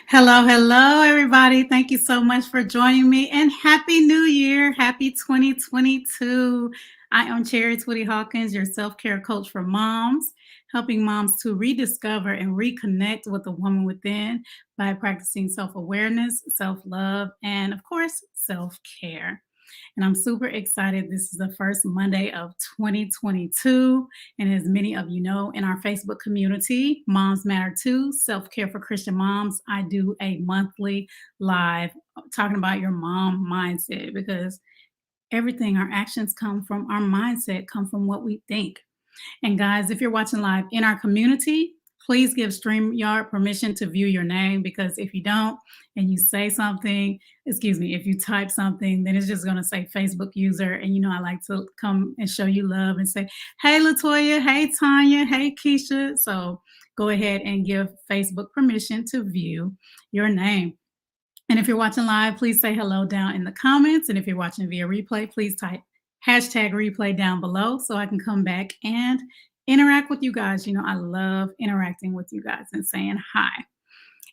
Hello, everybody. Thank you so much for joining me and Happy New Year. Happy 2022. I am Cherry Twitty-Hawkins, your self care coach for moms, helping moms to rediscover and reconnect with the woman within by practicing self awareness, self love, and of course, self care. And I'm super excited. This is the first Monday of 2022. And as many of you know, in our Facebook community, Moms Matter Too, Self Care for Christian Moms, I do a monthly live talking about your mom mindset because everything, our actions come from our mindset, come from what we think. And guys, if you're watching live in our community, please give StreamYard permission to view your name because if you don't and you say something, if you type something, then it's just going to say Facebook user. And you know, I like to come and show you love and say, hey, Latoya, hey, Tanya, hey, Keisha. So go ahead and give Facebook permission to view your name. And if you're watching live, please say hello down in the comments. And if you're watching via replay, please type hashtag replay down below so I can come back and interact with you guys. You know, I love interacting with you guys and saying hi.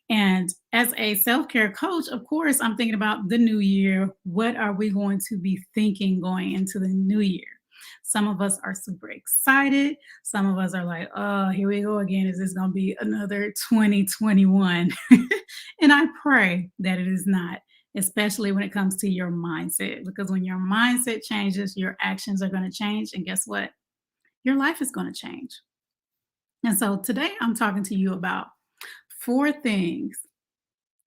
And as a self care coach, of course, I'm thinking about the new year. What are we going to be thinking going into the new year? Some of us are super excited. Some of us are like, oh, here we go again. Is this going to be another 2021? And I pray that it is not, especially when it comes to your mindset, because when your mindset changes, your actions are going to change. And guess what? Your life is going to change. And so today I'm talking to you about 4 things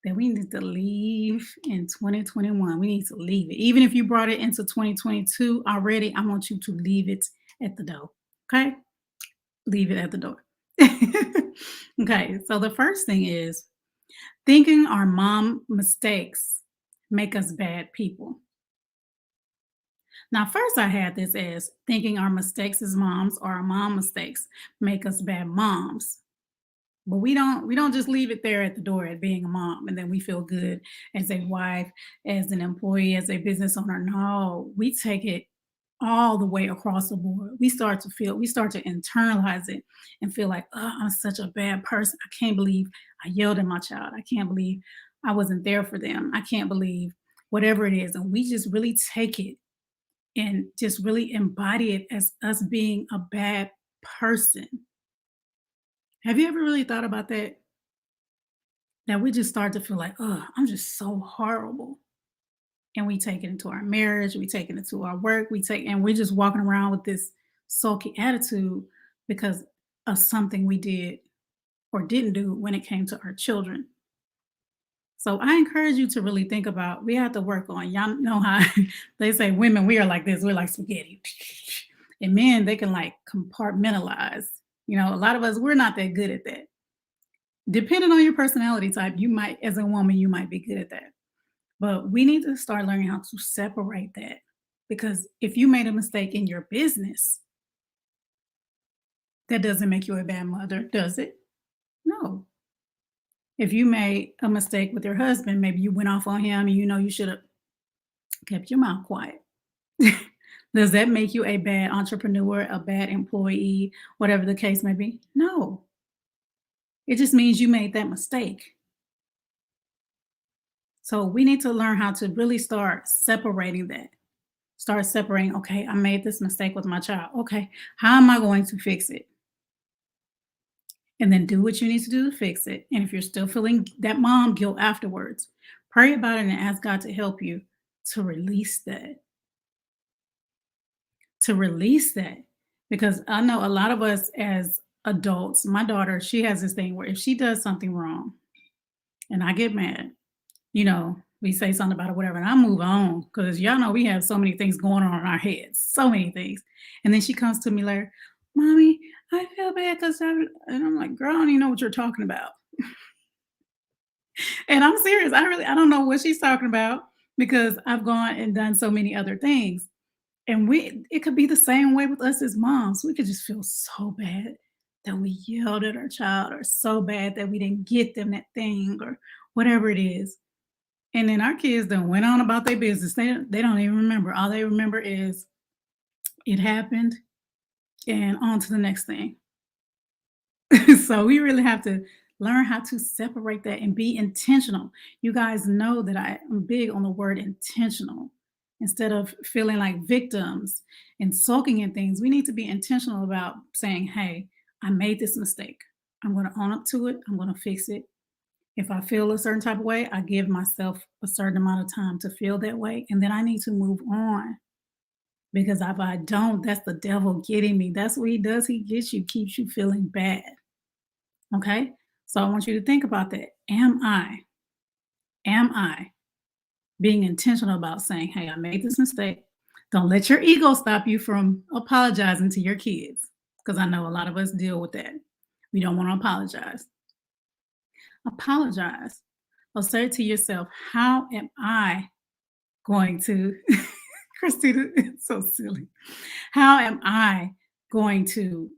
that we need to leave in 2021. We need to leave it. Even if you brought it into 2022 already, I want you to leave it at the door. Okay? Leave it at the door. Okay, so the first thing is thinking our mom mistakes make us bad people. Now, first I had this as thinking our mistakes as moms or our mom mistakes make us bad moms. But we don't just leave it there at the door at being a mom and then we feel good as a wife, as an employee, as a business owner. No, we take it all the way across the board. We start to internalize it and feel like, oh, I'm such a bad person. I can't believe I yelled at my child. I can't believe I wasn't there for them. I can't believe whatever it is. And we just really take it and just really embody it as us being a bad person. Have you ever really thought about that? That we just start to feel like, oh, I'm just so horrible. And we take it into our marriage, we take it into our work, and we're just walking around with this sulky attitude because of something we did or didn't do when it came to our children. So I encourage you to really think about, we have to work on, y'all know how they say women, we are like this, we're like spaghetti. And men, they can like compartmentalize. You know, a lot of us, we're not that good at that. Depending on your personality type, you might, as a woman, you might be good at that. But we need to start learning how to separate that. Because if you made a mistake in your business, that doesn't make you a bad mother, does it? No. If you made a mistake with your husband, maybe you went off on him and you know you should have kept your mouth quiet. Does that make you a bad entrepreneur, a bad employee, whatever the case may be? No. It just means you made that mistake. So we need to learn how to really start separating that. Start separating, okay, I made this mistake with my child. Okay, how am I going to fix it? And then do what you need to do to fix it. And if you're still feeling that mom guilt afterwards, pray about it and ask God to help you to release that. To release that. Because I know a lot of us as adults, my daughter, she has this thing where if she does something wrong and I get mad, you know, we say something about it, whatever, and I move on because y'all know we have so many things going on in our heads, so many things. And then she comes to me like, Mommy, I feel bad because and I'm like, girl, I don't even know what you're talking about. And I'm serious. I don't know what she's talking about because I've gone and done so many other things. And it could be the same way with us as moms. We could just feel so bad that we yelled at our child or so bad that we didn't get them that thing or whatever it is. And then our kids done went on about their business. They don't even remember. All they remember is it happened and on to the next thing. So we really have to Learn how to separate that and be intentional. You guys know that I am big on the word intentional. Instead of feeling like victims and sulking in things, we need to be intentional about saying, hey, I made this mistake. I'm going to own up to it. I'm going to fix it. If I feel a certain type of way, I give myself a certain amount of time to feel that way. And then I need to move on. Because if I don't, that's the devil getting me. That's what he does. He gets you, keeps you feeling bad. Okay. So I want you to think about that. Am I being intentional about saying, hey, I made this mistake? Don't let your ego stop you from apologizing to your kids. Because I know a lot of us deal with that. We don't want to apologize. Apologize. Or say to yourself, how am I going to, Christina, it's so silly. How am I going to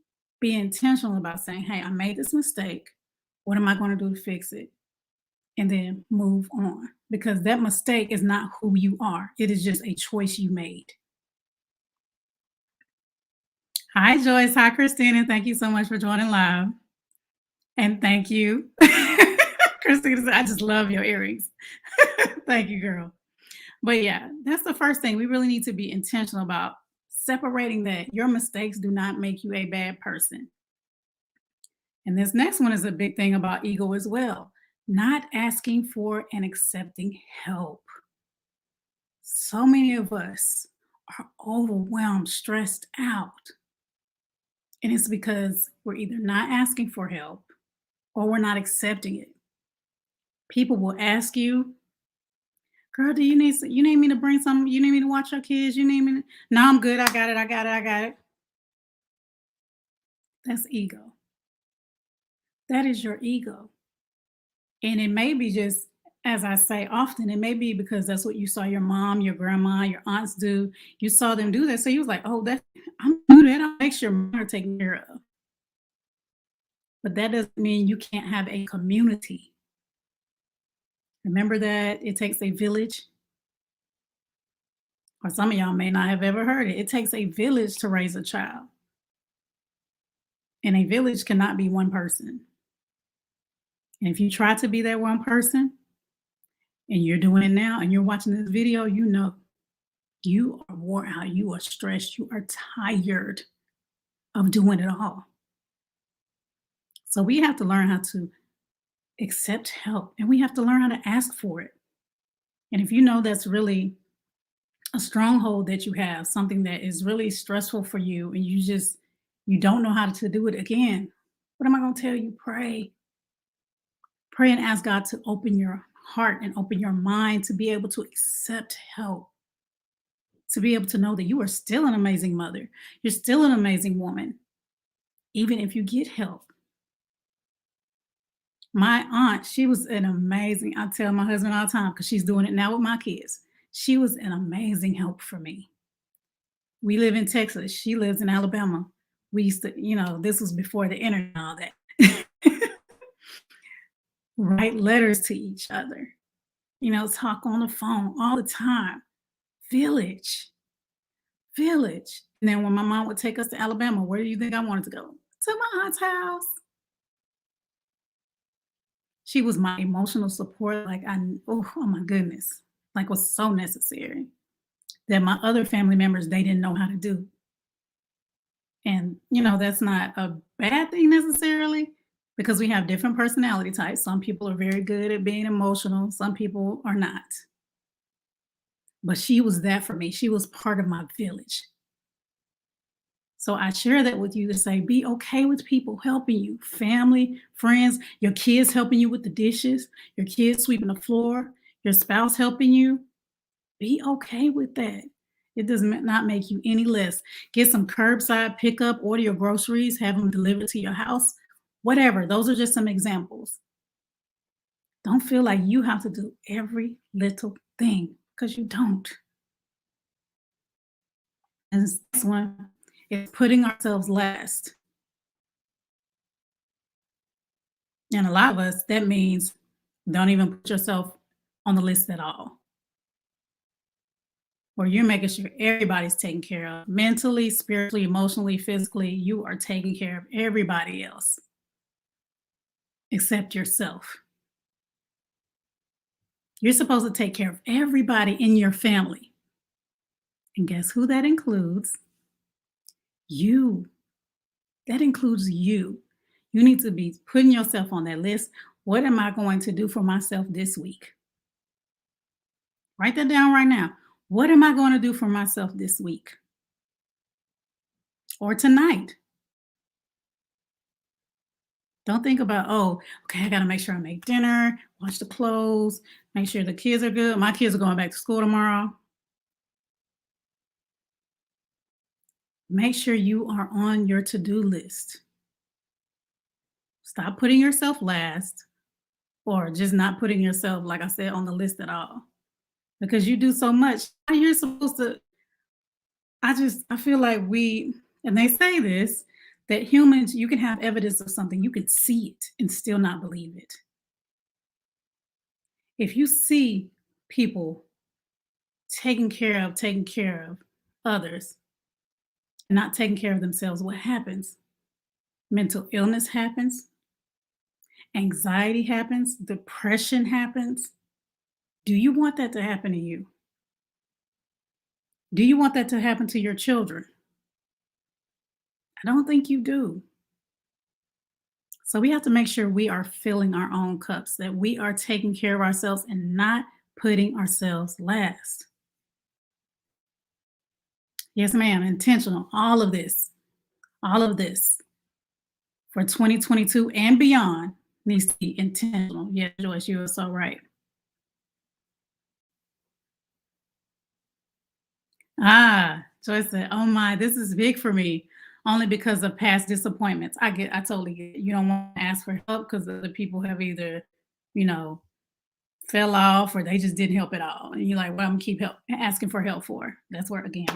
be intentional about saying, hey, I made this mistake. What am I going to do to fix it? And then move on. Because that mistake is not who you are, it is just a choice you made. Hi, Joyce. Hi, Christina. Thank you so much for joining live. And thank you. Christina said, I just love your earrings. Thank you, girl. But yeah, that's the first thing. We really need to be intentional about separating that your mistakes do not make you a bad person. And this next one is a big thing about ego as well. Not asking for and accepting help. So many of us are overwhelmed, stressed out. And it's because we're either not asking for help or we're not accepting it. People will ask you, girl, do you need me to bring something? You need me to watch your kids? You need me to, no, I'm good. I got it. That's ego. That is your ego. And it may be just, as I say often, it may be because that's what you saw your mom, your grandma, your aunts do. You saw them do that. So you was like, oh, I'm gonna do that. I'll make sure mine are taken care of. But that doesn't mean you can't have a community. Remember that it takes a village? Or some of y'all may not have ever heard it. It takes a village to raise a child. And a village cannot be one person. And if you try to be that one person, and you're doing it now, and you're watching this video, you know you are wore out, you are stressed, you are tired of doing it all. So we have to learn how to accept help, and we have to learn how to ask for it. And if you know that's really a stronghold that you have, something that is really stressful for you, and you don't know how to do it again, what am I going to tell you? Pray. Pray and ask God to open your heart and open your mind to be able to accept help, to be able to know that you are still an amazing mother. You're still an amazing woman, even if you get help. My aunt, she was an amazing, I tell my husband all the time, because she's doing it now with my kids. She was an amazing help for me. We live in Texas. She lives in Alabama. We used to, this was before the internet and all that. Write letters to each other, talk on the phone all the time. Village. And then when my mom would take us to Alabama, where do you think I wanted to go? To my aunt's house. She was my emotional support. Like, oh my goodness, like was so necessary that my other family members, they didn't know how to do. And, that's not a bad thing necessarily, because we have different personality types. Some people are very good at being emotional. Some people are not. But she was that for me. She was part of my village. So I share that with you to say, be okay with people helping you, family, friends, your kids helping you with the dishes, your kids sweeping the floor, your spouse helping you. Be okay with that. It does not make you any less. Get some curbside pickup, order your groceries, have them delivered to your house, whatever. Those are just some examples. Don't feel like you have to do every little thing, because you don't. And this one is putting ourselves last. And a lot of us, that means don't even put yourself on the list at all. Or you're making sure everybody's taken care of. Mentally, spiritually, emotionally, physically, you are taking care of everybody else. except yourself. You're supposed to take care of everybody in your family. And guess who that includes? You. That includes you. You need to be putting yourself on that list. What am I going to do for myself this week? Write that down right now. What am I going to do for myself this week or tonight? Don't think about, oh, okay, I got to make sure I make dinner, wash the clothes, make sure the kids are good. My kids are going back to school tomorrow. Make sure you are on your to-do list. Stop putting yourself last or just not putting yourself, like I said, on the list at all because you do so much. You're supposed to, I feel like and they say this, that humans, you can have evidence of something, you can see it and still not believe it. If you see people taking care of others, and not taking care of themselves, what happens? Mental illness happens, anxiety happens, depression happens. Do you want that to happen to you? Do you want that to happen to your children? I don't think you do. So we have to make sure we are filling our own cups, that we are taking care of ourselves and not putting ourselves last. Yes, ma'am, intentional. All of this for 2022 and beyond needs to be intentional. Yes, Joyce, you are so right. Joyce said, "Oh my, this is big for me, only because of past disappointments." I totally get it. You don't want to ask for help because other people have either, you know, fell off or they just didn't help at all. And you're like, "Well, I'm gonna keep asking for help for." That's where again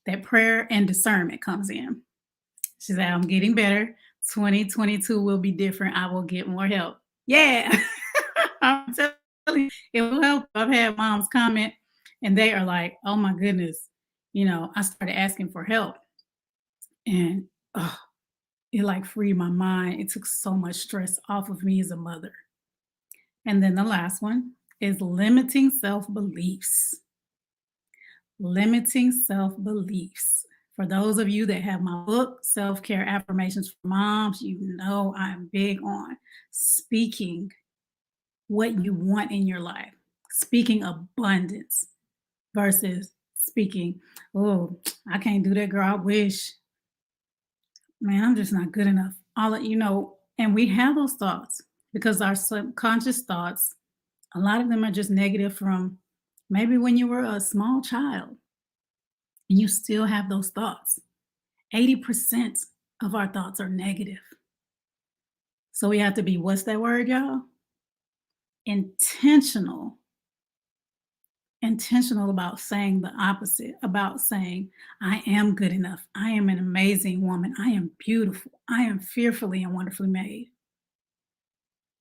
that prayer and discernment comes in. She said, "I'm getting better. 2022 will be different. I will get more help." Yeah, I'm telling you, it will help. I've had moms comment, and they are like, "Oh my goodness." I started asking for help and it like freed my mind. It took so much stress off of me as a mother. And then the last one is limiting self beliefs. Limiting self beliefs. For those of you that have my book, Self Care Affirmations for Moms, you know I'm big on speaking what you want in your life, speaking abundance versus speaking, oh, I can't do that, girl. I wish, man, I'm just not good enough. And we have those thoughts because our subconscious thoughts, a lot of them are just negative from maybe when you were a small child and you still have those thoughts. 80% of our thoughts are negative. So we have to be, what's that word, y'all? Intentional. Intentional about saying the opposite, about saying, I am good enough. I am an amazing woman. I am beautiful. I am fearfully and wonderfully made.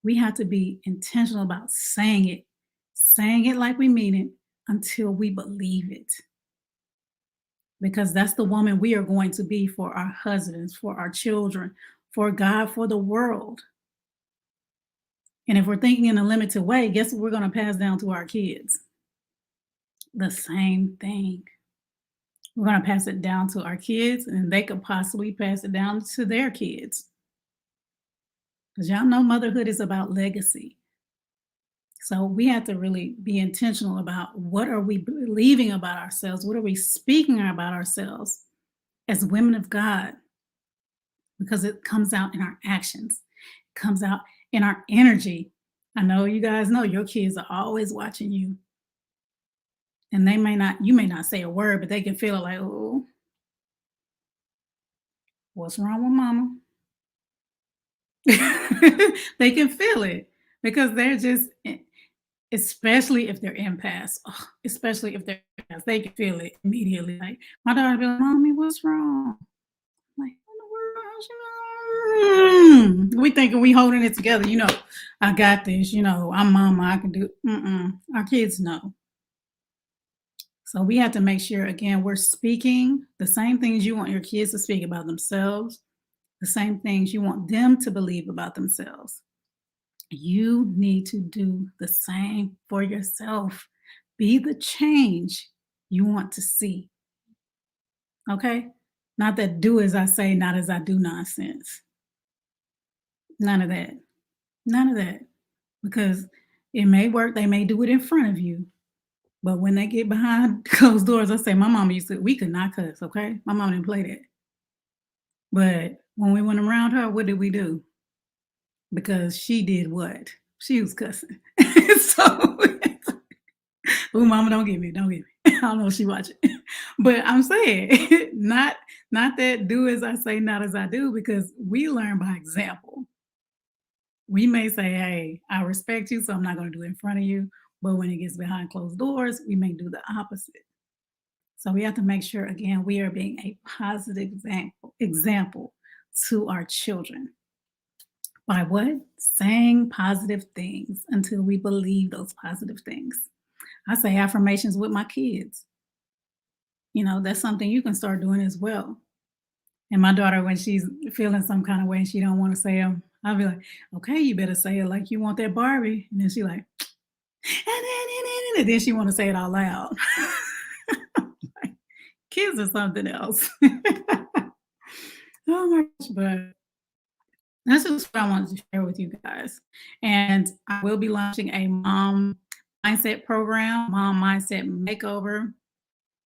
We have to be intentional about saying it like we mean it until we believe it. Because that's the woman we are going to be for our husbands, for our children, for God, for the world. And if we're thinking in a limited way, guess what we're going to pass down to our kids? The same thing. We're going to pass it down to our kids, and they could possibly pass it down to their kids. Because y'all know motherhood is about legacy. So we have to really be intentional about what are we believing about ourselves? What are we speaking about ourselves as women of God? Because it comes out in our actions, it comes out in our energy. I know you guys know your kids are always watching you. And you may not say a word, but they can feel it like, oh, what's wrong with mama? They can feel it because they're just, especially if they're empaths, they can feel it immediately. Like my daughter be like, "Mommy, what's wrong?" I'm like, we thinking we holding it together. I got this. I'm mama. I can do. Our kids know. So we have to make sure, again, we're speaking the same things you want your kids to speak about themselves, the same things you want them to believe about themselves. You need to do the same for yourself. Be the change you want to see. Okay? Not that do as I say, not as I do nonsense. None of that. None of that. Because it may work, they may do it in front of you. But when they get behind closed doors, I say, my mama used to, we could not cuss, okay? My mom didn't play that. But when we went around her, what did we do? Because she did what? She was cussing. So, oh, mama, don't get me, don't get me. I don't know if she watching. But I'm saying, not that do as I say, not as I do, because we learn by example. We may say, hey, I respect you, so I'm not going to do it in front of you. But when it gets behind closed doors, we may do the opposite. So we have to make sure, again, we are being a positive example to our children. By what? Saying positive things until we believe those positive things. I say affirmations with my kids. You know, that's something you can start doing as well. And my daughter, when she's feeling some kind of way and she don't want to say them, I'll be like, okay, you better say it like you want that Barbie. And then she like, and then she want to say it out loud. Kids are something else. Oh my gosh, but that's just what I wanted to share with you guys. And I will be launching a mom mindset program, mom mindset makeover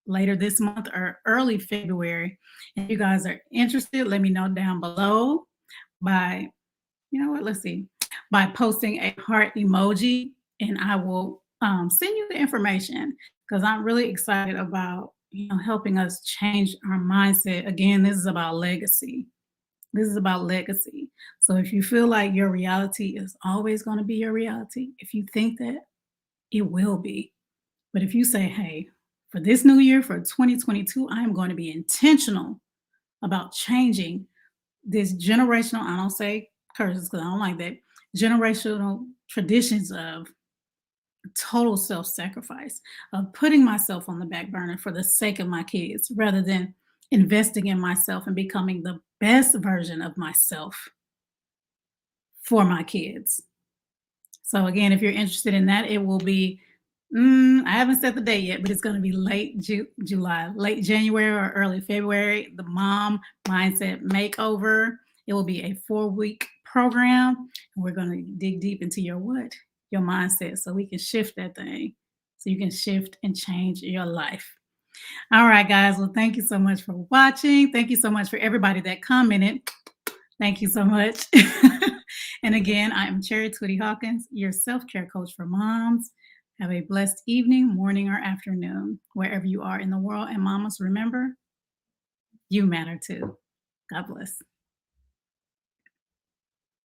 later this month or early February. If you guys are interested, let me know down below by, you know what, let's see, by posting a heart emoji and I will send you the information because I'm really excited about, you know, helping us change our mindset. Again, this is about legacy. This is about legacy. So if you feel like your reality is always going to be your reality, if you think that, it will be. But if you say, hey, for this new year, for 2022, I am going to be intentional about changing this generational, I don't say curses because I don't like that, generational traditions of total self sacrifice, of putting myself on the back burner for the sake of my kids rather than investing in myself and becoming the best version of myself for my kids. So again, if you're interested in that, it will be, I haven't set the date yet, but it's going to be late July, late January or early February, the Mom Mindset Makeover. It will be a 4-week program. And we're going to dig deep into your what? Your mindset so we can shift that thing. So you can shift and change your life. All right, guys. Well, thank you so much for watching. Thank you so much for everybody that commented. Thank you so much. And again, I am Cherry Twitty-Hawkins, your self-care coach for moms. Have a blessed evening, morning, or afternoon, wherever you are in the world. And mamas, remember, you matter too. God bless.